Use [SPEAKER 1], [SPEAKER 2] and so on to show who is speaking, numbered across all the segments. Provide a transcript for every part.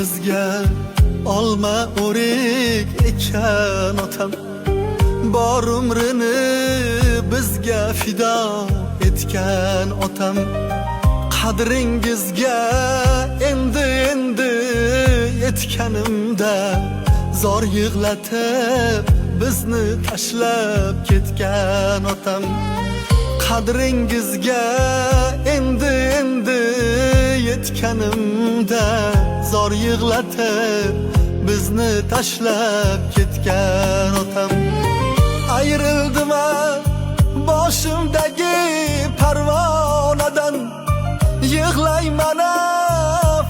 [SPEAKER 1] bag'rimizga olma o'rik ekan otam. Bor umrini bizga fido etgan otam. Qadringizga endi yetganimda zor yig'latib bizni tashlab ketgan otam. Qadringizga endi yetganimda zor yig'latib bizni tashlab ketgan otam. Ayrildim boshimdagi parvonadan, yig'layman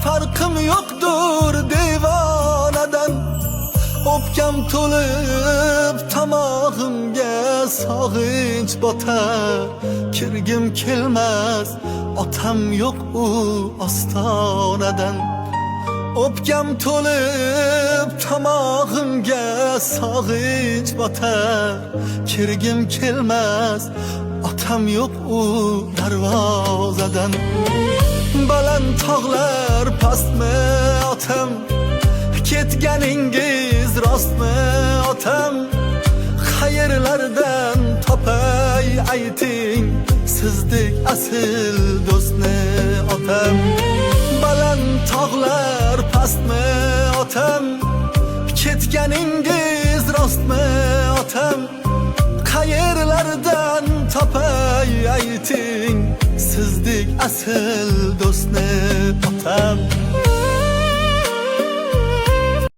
[SPEAKER 1] farqim yo'qdur devonadan. O'pkam to'lib tomog'imga sog'inch botar, kirgim kelmas otam yo'q u ostonadan. O'pkam to'lib tomog'imga sog'inch botar, kirgim kelmas otam yo'q u darvozadan. Baland tog'lar pastmi otam, ketganingiz rostmi otam? Qayerlardan topay ayting sizdek asl do'stni otam. Baland tog'lar pastmi otam, ketganingiz rostmi otam? Qayerlardan topay ayting sizdek asl do'stni otam.